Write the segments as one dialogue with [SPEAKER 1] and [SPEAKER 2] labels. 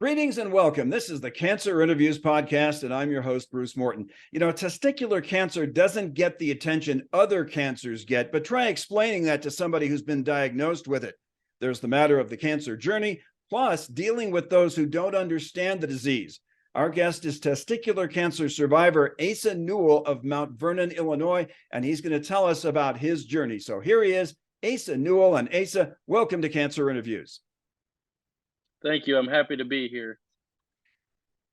[SPEAKER 1] Greetings and welcome. This is the Cancer Interviews podcast, and I'm your host, Bruce Morton. Testicular cancer doesn't get the attention other cancers get, but try explaining that to somebody who's been diagnosed with it. There's the matter of the cancer journey, plus dealing with those who don't understand the disease. Our guest is testicular cancer survivor Asa Newell of Mount Vernon, Illinois, and he's going to tell us about his journey. So here he is, Asa Newell. And Asa, welcome to Cancer Interviews.
[SPEAKER 2] Thank you. I'm happy to be here.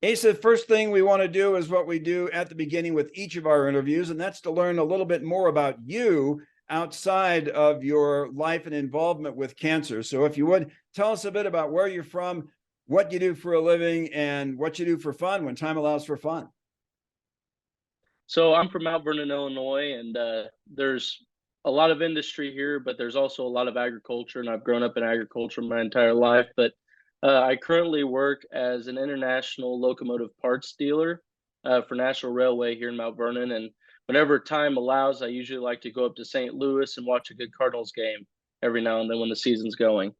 [SPEAKER 1] Asa, first thing we want to do is what we do at the beginning with each of our interviews, and that's to learn a little bit more about you outside of your life and involvement with cancer. So if you would, tell us a bit about where you're from, what you do for a living, and what you do for fun when time allows for fun.
[SPEAKER 2] So I'm from Mount Vernon, Illinois, and there's a lot of industry here, but there's also a lot of agriculture, and I've grown up in agriculture my entire life. But I currently work as an international locomotive parts dealer for National Railway here in Mount Vernon. And whenever time allows, I usually like to go up to St. Louis and watch a good Cardinals game every now and then when the season's going.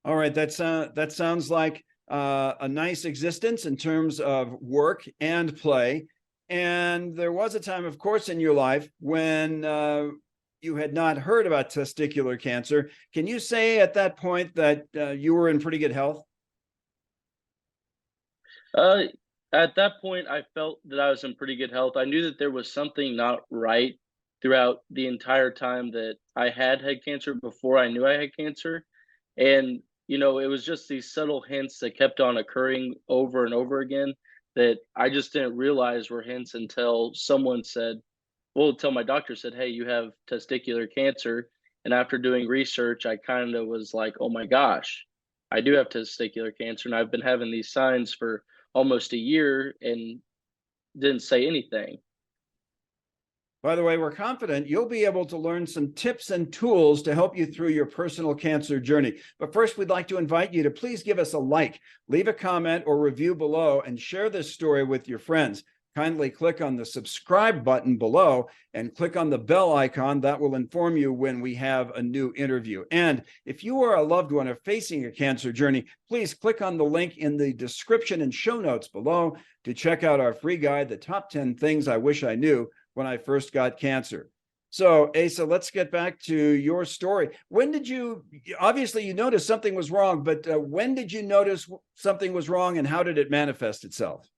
[SPEAKER 1] All right, that sounds like a nice existence in terms of work and play. And there was a time, of course, in your life when you had not heard about testicular cancer. Can you say at that point that you were in pretty good health?
[SPEAKER 2] At that point, I felt that I was in pretty good health. I knew that there was something not right throughout the entire time that I had cancer before I knew I had cancer. And, it was just these subtle hints that kept on occurring over and over again that I just didn't realize were hints until someone said, well, until my doctor said, hey, you have testicular cancer. And after doing research, I kind of was like, oh my gosh, I do have testicular cancer. And I've been having these signs for almost a year and didn't say anything.
[SPEAKER 1] By the way, we're confident you'll be able to learn some tips and tools to help you through your personal cancer journey. But first, we'd like to invite you to please give us a like, leave a comment or review below, and share this story with your friends. Kindly click on the subscribe button below and click on the bell icon. That will inform you when we have a new interview. And if you or a loved one are facing a cancer journey, please click on the link in the description and show notes below to check out our free guide, The Top 10 Things I Wish I Knew When I First Got Cancer. So, Asa, let's get back to your story. When did obviously you noticed something was wrong, but when did you notice something was wrong and how did it manifest itself?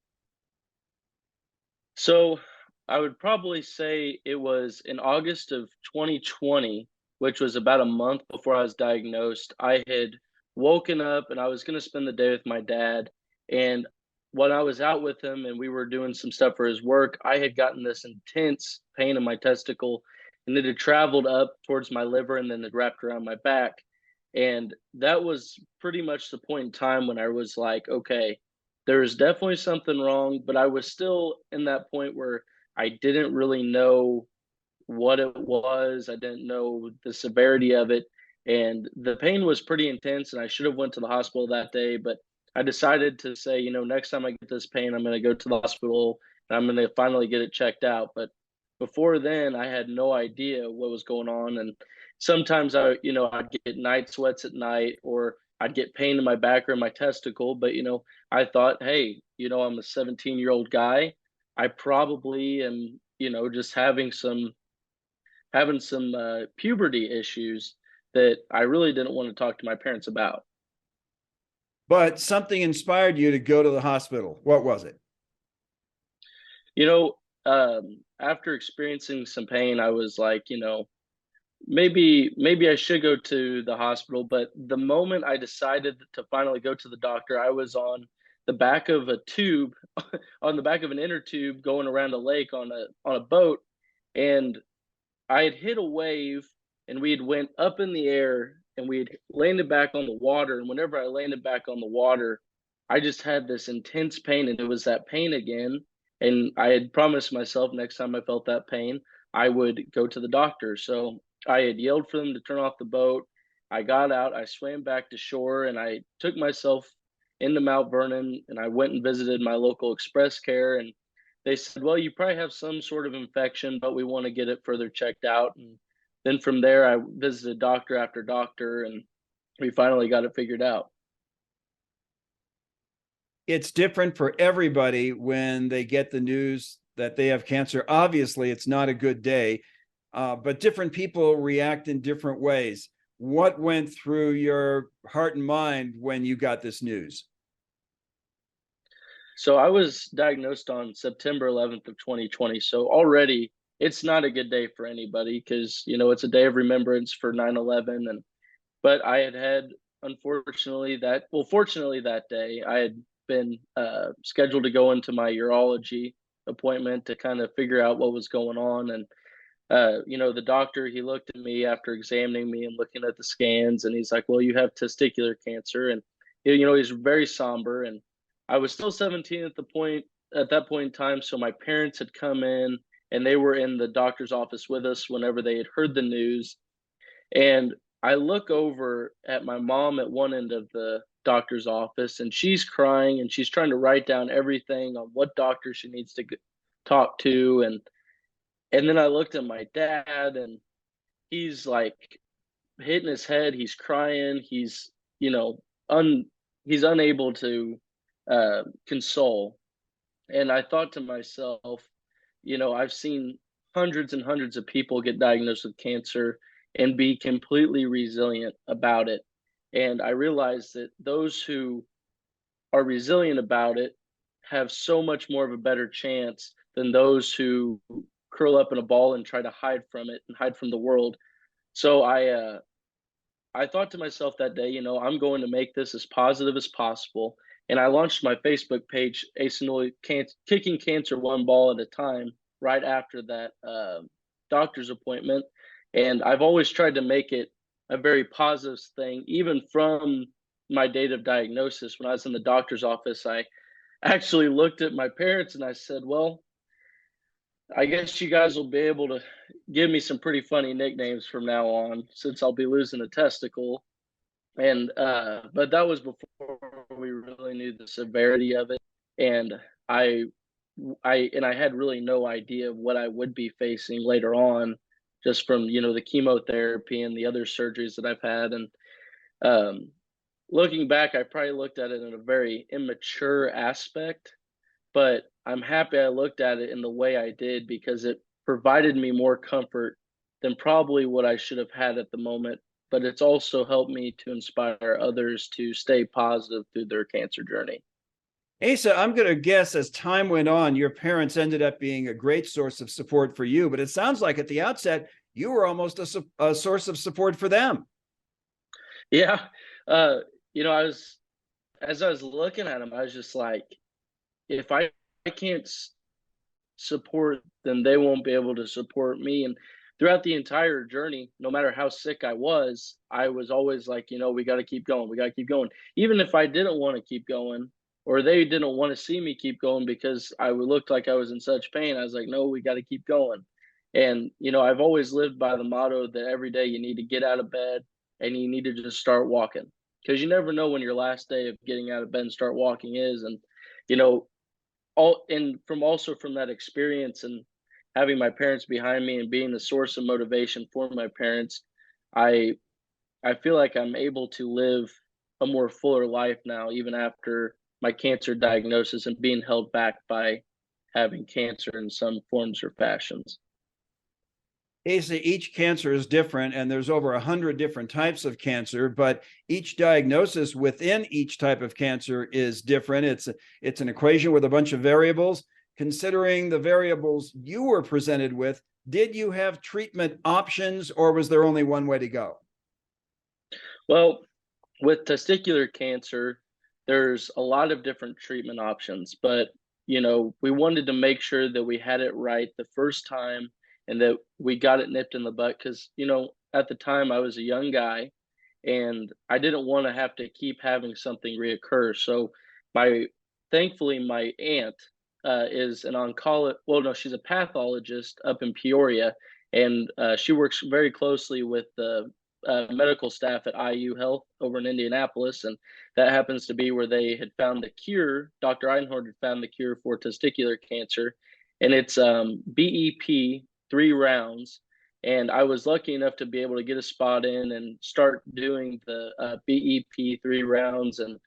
[SPEAKER 2] So I would probably say it was in August of 2020, which was about a month before I was diagnosed. I had woken up and I was going to spend the day with my dad. And when I was out with him and we were doing some stuff for his work, I had gotten this intense pain in my testicle and it had traveled up towards my liver and then it wrapped around my back. And that was pretty much the point in time when I was like, okay, there was definitely something wrong, but I was still in that point where I didn't really know what it was. I didn't know the severity of it, and the pain was pretty intense. And I should have went to the hospital that day, but I decided to say, next time I get this pain, I'm going to go to the hospital and I'm going to finally get it checked out. But before then, I had no idea what was going on, and sometimes I'd get night sweats at night, or I'd get pain in my back or in my testicle. But, I thought, hey, I'm a 17-year-old guy. I probably am, just having some puberty issues that I really didn't want to talk to my parents about.
[SPEAKER 1] But something inspired you to go to the hospital. What was it?
[SPEAKER 2] After experiencing some pain, I was like, maybe I should go to the hospital. But the moment I decided to finally go to the doctor, I was on the back of a tube, on the back of an inner tube, going around a lake on a boat, and I had hit a wave, and we had went up in the air, and we had landed back on the water. And whenever I landed back on the water, I just had this intense pain, and it was that pain again. And I had promised myself next time I felt that pain, I would go to the doctor. So I had yelled for them to turn off the boat. I got out, I swam back to shore, and I took myself into Mount Vernon, and I went and visited my local express care. And they said, well, you probably have some sort of infection, but we want to get it further checked out. And then from there, I visited doctor after doctor, and we finally got it figured out.
[SPEAKER 1] it's different for everybody when they get the news that they have cancer. Obviously, it's not a good day, but different people react in different ways. What went through your heart and mind when you got this news?
[SPEAKER 2] So I was diagnosed on September 11th of 2020. So already it's not a good day for anybody because, it's a day of remembrance for 9/11. But I had fortunately that day, I had been scheduled to go into my urology appointment to kind of figure out what was going on. And, the doctor, he looked at me after examining me and looking at the scans, and he's like, well, you have testicular cancer. And, he's very somber. And I was still 17 at that point in time. So my parents had come in and they were in the doctor's office with us whenever they had heard the news. And I look over at my mom at one end of the doctor's office, and she's crying and she's trying to write down everything on what doctor she needs to talk to. And then I looked at my dad, and he's like hitting his head. He's crying. He's, you know, he's unable to console. And I thought to myself, I've seen hundreds and hundreds of people get diagnosed with cancer and be completely resilient about it. And I realized that those who are resilient about it have so much more of a better chance than those who curl up in a ball and try to hide from it and hide from the world. So I thought to myself that day, I'm going to make this as positive as possible. And I launched my Facebook page, Asa Newell Kicking Cancer One Ball at a Time, right after that doctor's appointment. And I've always tried to make it a very positive thing, even from my date of diagnosis. When I was in the doctor's office, I actually looked at my parents and I said, well, I guess you guys will be able to give me some pretty funny nicknames from now on, since I'll be losing a testicle. And but that was before we really knew the severity of it. And I had really no idea of what I would be facing later on, just from the chemotherapy and the other surgeries that I've had. And um, looking back, I probably looked at it in a very immature aspect, but I'm happy I looked at it in the way I did, because it provided me more comfort than probably what I should have had at the moment. But it's also helped me to inspire others to stay positive through their cancer journey.
[SPEAKER 1] Asa, I'm going to guess as time went on, your parents ended up being a great source of support for you, but it sounds like at the outset, you were almost a source of support for them.
[SPEAKER 2] Yeah. As I was looking at them, I was just like, if I can't support them, they won't be able to support me. And throughout the entire journey, no matter how sick I was always like, we got to keep going. We got to keep going. Even if I didn't want to keep going, or they didn't want to see me keep going because I looked like I was in such pain, I was like, no, we got to keep going. And, I've always lived by the motto that every day you need to get out of bed and you need to just start walking, because you never know when your last day of getting out of bed and start walking is. And, you know, from that experience and having my parents behind me and being the source of motivation for my parents, I I feel like I'm able to live a more fuller life now, even after my cancer diagnosis and being held back by having cancer in some forms or fashions.
[SPEAKER 1] Asa, each cancer is different, and there's over 100 different types of cancer, but each diagnosis within each type of cancer is different. It's an equation with a bunch of variables. Considering the variables you were presented with, did you have treatment options, or was there only one way to go?
[SPEAKER 2] Well, with testicular cancer, there's a lot of different treatment options, but we wanted to make sure that we had it right the first time and that we got it nipped in the butt, because at the time I was a young guy and I didn't want to have to keep having something reoccur. So my thankfully my aunt is an oncologist. Well, no, she's a pathologist up in Peoria, and she works very closely with the medical staff at IU Health over in Indianapolis, and that happens to be where they had found the cure. Dr. Einhorn had found the cure for testicular cancer, and it's BEP 3 rounds. And I was lucky enough to be able to get a spot in and start doing the BEP 3 rounds. And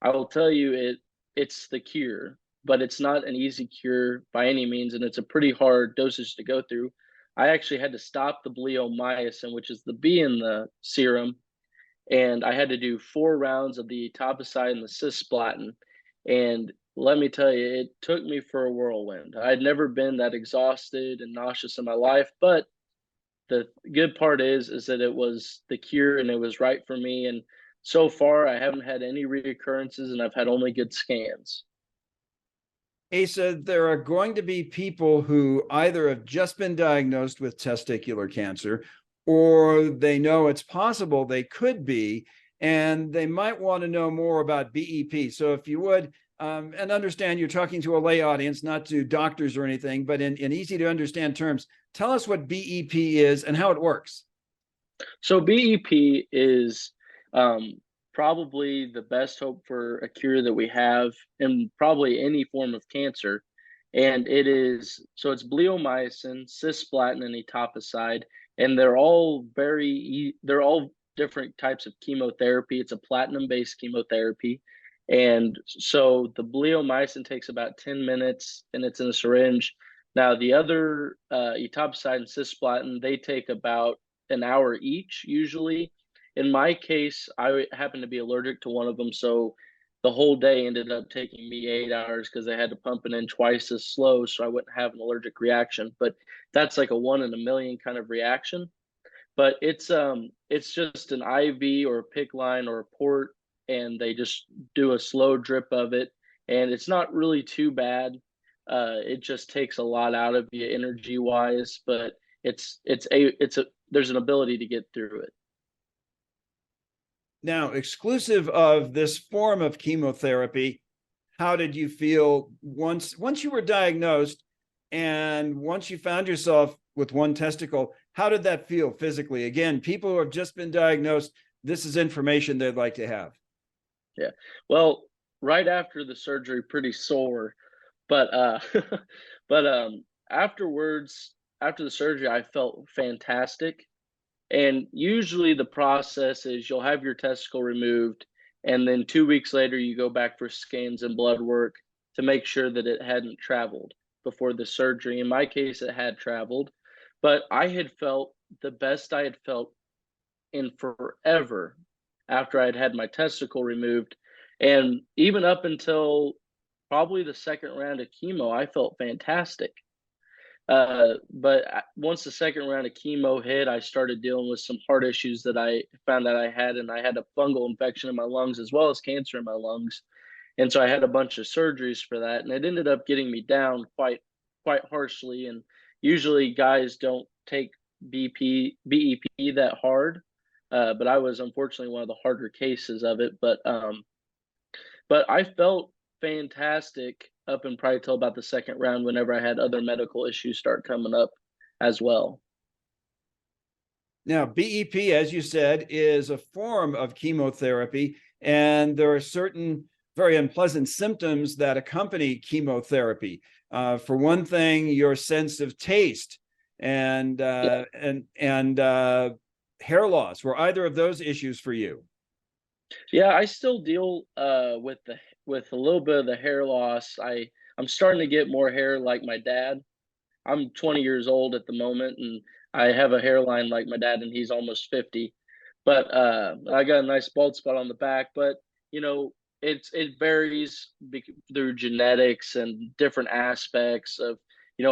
[SPEAKER 2] I will tell you, it's the cure, but it's not an easy cure by any means, and it's a pretty hard dosage to go through. I actually had to stop the bleomycin, which is the B in the serum, and I had to do 4 rounds of the etoposide and the cisplatin. And let me tell you, it took me for a whirlwind. I'd never been that exhausted and nauseous in my life, but the good part is that it was the cure and it was right for me. And so far, I haven't had any reoccurrences, and I've had only good scans.
[SPEAKER 1] Asa, there are going to be people who either have just been diagnosed with testicular cancer or they know it's possible they could be, and they might want to know more about BEP. So if you would, and understand you're talking to a lay audience, not to doctors or anything, but in easy to understand terms, tell us what BEP is and how it works.
[SPEAKER 2] So BEP is probably the best hope for a cure that we have in probably any form of cancer. And it's bleomycin, cisplatin, and etoposide, and they're all different types of chemotherapy. It's a platinum-based chemotherapy. And so the bleomycin takes about 10 minutes and it's in a syringe. Now the other etoposide and cisplatin, they take about an hour each usually. In my case, I happen to be allergic to one of them, so the whole day ended up taking me 8 hours because they had to pump it in twice as slow so I wouldn't have an allergic reaction. But that's like a 1 in a million kind of reaction. But it's just an IV or a PICC line or a port, and they just do a slow drip of it, and it's not really too bad. It just takes a lot out of you energy wise, but there's an ability to get through it.
[SPEAKER 1] Now, exclusive of this form of chemotherapy, how did you feel once you were diagnosed and once you found yourself with one testicle? How did that feel physically? Again, people who have just been diagnosed, this is information they'd like to have.
[SPEAKER 2] Yeah. Well, right after the surgery, pretty sore, but but afterwards, after the surgery, I felt fantastic. And usually the process is you'll have your testicle removed, and then 2 weeks later you go back for scans and blood work to make sure that it hadn't traveled before the surgery. In my case, it had traveled, but I had felt the best I had felt in forever after I'd had my testicle removed. And even up until probably the second round of chemo, I felt fantastic. But once the second round of chemo hit, I started dealing with some heart issues that I found that I had, and I had a fungal infection in my lungs as well as cancer in my lungs. And so I had a bunch of surgeries for that, and it ended up getting me down quite harshly. And usually guys don't take BEP that hard, but I was unfortunately one of the harder cases of it. But I felt fantastic up and probably till about the second round whenever I had other medical issues start coming up as well.
[SPEAKER 1] Now, BEP, as you said, is a form of chemotherapy, and there are certain very unpleasant symptoms that accompany chemotherapy. For one thing, your sense of taste and hair loss. Were either of those issues for you?
[SPEAKER 2] Yeah, I still deal with a little bit of the hair loss. I'm starting to get more hair like my dad. I'm 20 years old at the moment, and I have a hairline like my dad, and he's almost 50. But I got a nice bald spot on the back. But you know, it varies through genetics and different aspects of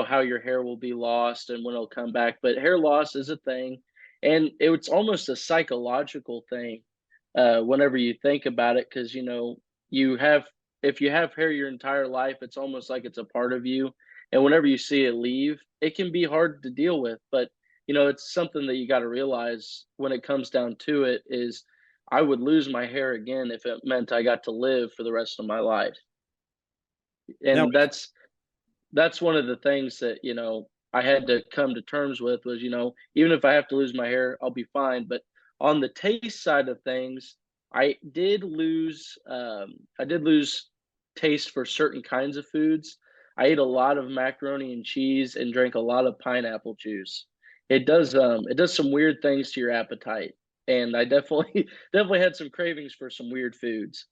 [SPEAKER 2] how your hair will be lost and when it'll come back. But hair loss is a thing, and it's almost a psychological thing whenever you think about it, because you have if you have hair your entire life, it's almost like it's a part of you, and whenever you see it leave, it can be hard to deal with. But it's something that you got to realize when it comes down to it is I would lose my hair again if it meant I got to live for the rest of my life.
[SPEAKER 1] Now,
[SPEAKER 2] And that's one of the things that I had to come to terms with was even if I have to lose my hair, I'll be fine. But on the taste side of things, I did lose taste for certain kinds of foods. I ate a lot of macaroni and cheese and drank a lot of pineapple juice. It does some weird things to your appetite, and I definitely definitely had some cravings for some weird foods.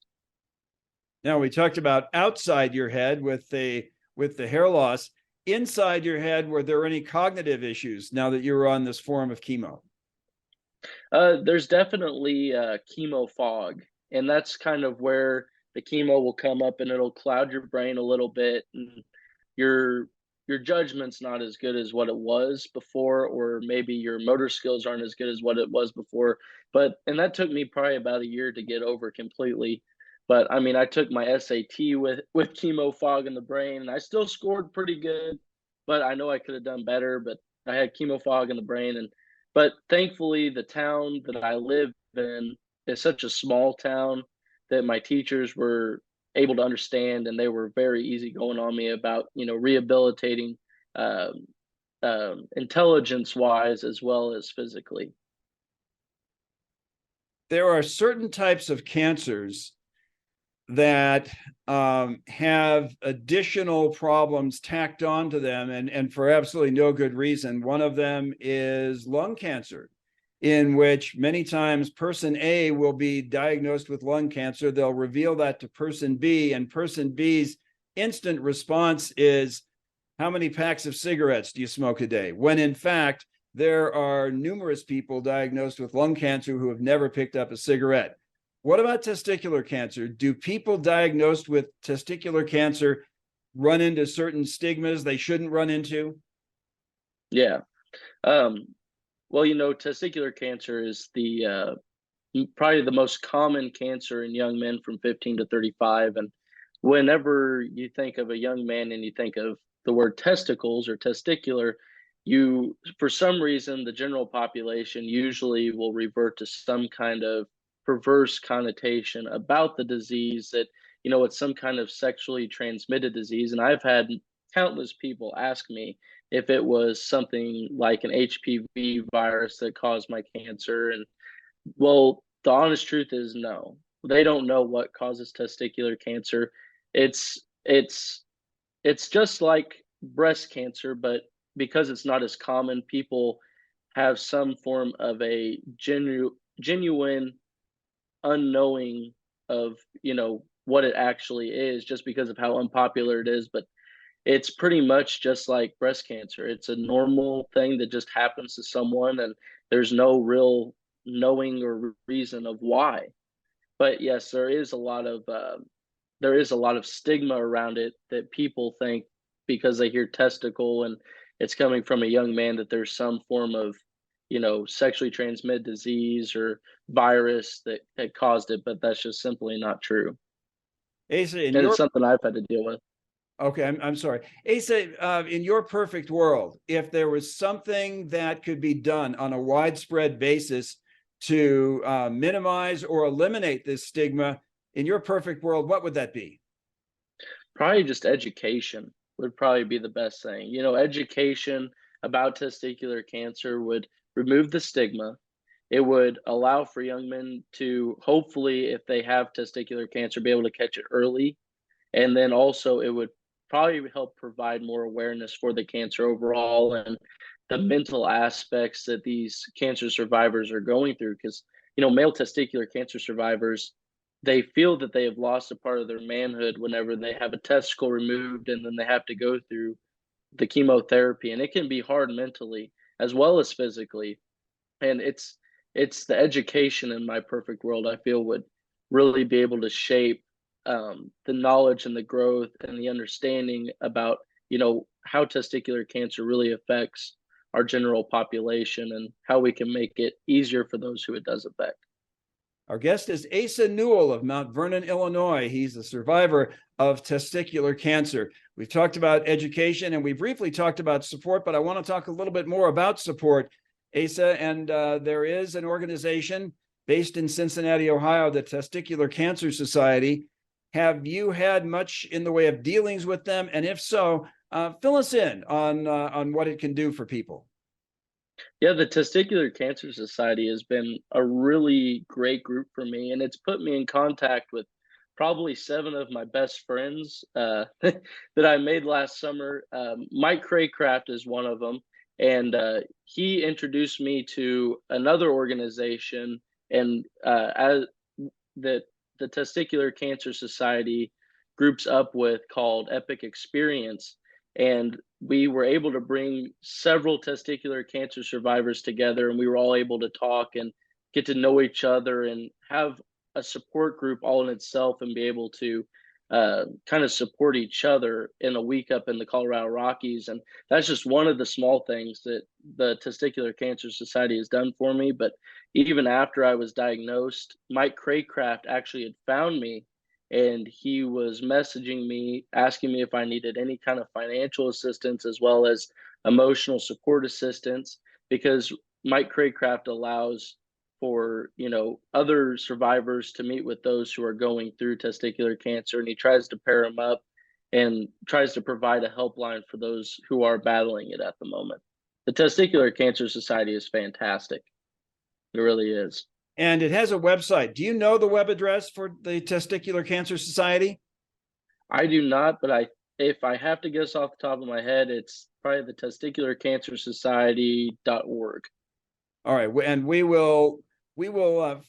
[SPEAKER 1] Now we talked about outside your head with the hair loss. Inside your head, were there any cognitive issues now that you were on this form of chemo?
[SPEAKER 2] There's definitely chemo fog, and that's kind of where the chemo will come up and it'll cloud your brain a little bit, and your your judgment's not as good as what it was before, or maybe your motor skills aren't as good as what it was before. And that took me probably about a year to get over completely. But I mean, I took my SAT with chemo fog in the brain, and I still scored pretty good, but I know I could have done better. But I had chemo fog in the brain, and but thankfully, the town that I live in is such a small town that my teachers were able to understand, and they were very easygoing on me about rehabilitating, um, intelligence wise as well as physically.
[SPEAKER 1] There are certain types of cancers that have additional problems tacked onto them, and for absolutely no good reason. One of them is lung cancer, in which many times person A will be diagnosed with lung cancer. They'll reveal that to person B, and person B's instant response is, how many packs of cigarettes do you smoke a day? When in fact, there are numerous people diagnosed with lung cancer who have never picked up a cigarette. What about testicular cancer? Do people diagnosed with testicular cancer run into certain stigmas they shouldn't run into?
[SPEAKER 2] Yeah. Um, well, testicular cancer is the probably the most common cancer in young men from 15 to 35. And whenever you think of a young man and you think of the word testicles or testicular, for some reason, the general population usually will revert to some kind of perverse connotation about the disease that, it's some kind of sexually transmitted disease. And I've had countless people ask me if it was something like an HPV virus that caused my cancer. And well, the honest truth is no. They don't know what causes testicular cancer. It's it's it's just like breast cancer, but because it's not as common, people have some form of a genuine unknowing of, what it actually is just because of how unpopular it is. But it's pretty much just like breast cancer. It's a normal thing that just happens to someone, and there's no real knowing or reason of why. But yes, there is a lot of stigma around it, that people think because they hear testicle and it's coming from a young man that there's some form of sexually transmitted disease or virus that had caused it, but that's just simply not true.
[SPEAKER 1] Asa, in
[SPEAKER 2] And it's
[SPEAKER 1] your
[SPEAKER 2] something I've had to deal with.
[SPEAKER 1] okay, I'm sorry. Asa, in your perfect world, if there was something that could be done on a widespread basis to minimize or eliminate this stigma, in your perfect world, what would that be?
[SPEAKER 2] Probably just education would probably be the best thing. Education about testicular cancer would remove the stigma. It would allow for young men to, hopefully, if they have testicular cancer, be able to catch it early. And then also it would probably help provide more awareness for the cancer overall and the mental aspects that these cancer survivors are going through. Because, male testicular cancer survivors, they feel that they have lost a part of their manhood whenever they have a testicle removed and then they have to go through the chemotherapy. And it can be hard mentally as well as physically. And it's the education in my perfect world I feel would really be able to shape the knowledge and the growth and the understanding about how testicular cancer really affects our general population and how we can make it easier for those who it does affect.
[SPEAKER 1] Our guest is Asa Newell of Mount Vernon, Illinois. He's a survivor of testicular cancer. We've talked about education and we briefly talked about support, but I want to talk a little bit more about support, Asa. And there is an organization based in Cincinnati, Ohio, the Testicular Cancer Society. Have you had much in the way of dealings with them? And if so, fill us in on what it can do for people.
[SPEAKER 2] Yeah, the Testicular Cancer Society has been a really great group for me, and it's put me in contact with probably seven of my best friends that I made last summer. Mike Craycraft is one of them, and he introduced me to another organization, and as that the Testicular Cancer Society groups up with called Epic Experience. And we were able to bring several testicular cancer survivors together, and we were all able to talk and get to know each other and have a support group all in itself, and be able to kind of support each other in a week up in the Colorado Rockies. And that's just one of the small things that the Testicular Cancer Society has done for me. But even after I was diagnosed, Mike Craycraft actually had found me, and he was messaging me, asking me if I needed any kind of financial assistance as well as emotional support assistance, because Mike Craycraft allows for, you know, other survivors to meet with those who are going through testicular cancer, and he tries to pair them up and tries to provide a helpline for those who are battling it at the moment. The Testicular Cancer Society is fantastic. It really is.
[SPEAKER 1] And it has a website. Do you know the web address for the Testicular Cancer Society?
[SPEAKER 2] I do not, but if I have to guess off the top of my head, it's probably the testicularcancersociety.org.
[SPEAKER 1] All right, and we will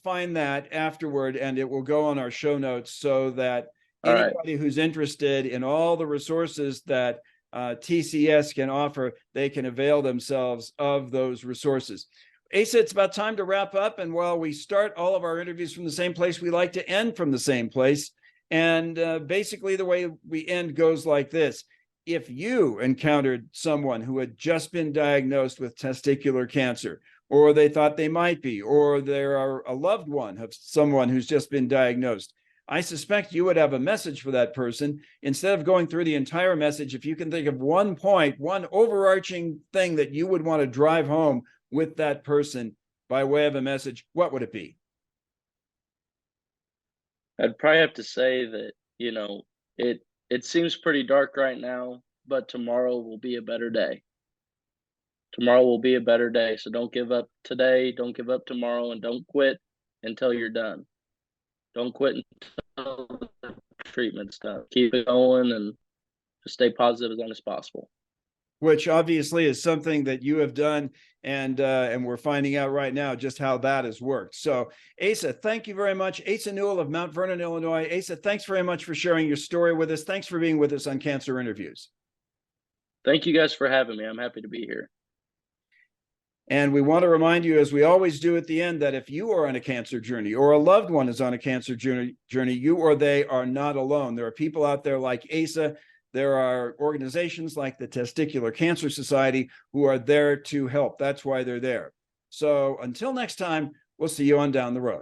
[SPEAKER 1] find that afterward, and it will go on our show notes, so that anybody who's interested in all the resources that TCS can offer, they can avail themselves of those resources. Asa, it's about time to wrap up. And while we start all of our interviews from the same place, we like to end from the same place. And basically the way we end goes like this. If you encountered someone who had just been diagnosed with testicular cancer, or they thought they might be, or they're a loved one of someone who's just been diagnosed, I suspect you would have a message for that person. Instead of going through the entire message, if you can think of one point, one overarching thing that you would want to drive home with that person by way of a message, what would it be?
[SPEAKER 2] I'd probably have to say that, you know, it seems pretty dark right now, but tomorrow will be a better day. Tomorrow will be a better day. So don't give up today, don't give up tomorrow, and don't quit until you're done. Don't quit until the treatment's done. Keep it going and just stay positive as long as possible.
[SPEAKER 1] Which obviously is something that you have done, and we're finding out right now just how that has worked. So, Asa, thank you very much. Asa Newell of Mount Vernon, Illinois. Asa, thanks very much for sharing your story with us. Thanks for being with us on Cancer Interviews.
[SPEAKER 2] Thank you guys for having me. I'm happy to be here.
[SPEAKER 1] And we want to remind you, as we always do at the end, that if you are on a cancer journey, or a loved one is on a cancer journey, you or they are not alone. There are people out there like Asa. There are organizations like the Testicular Cancer Society who are there to help. That's why they're there. So until next time, we'll see you on down the road.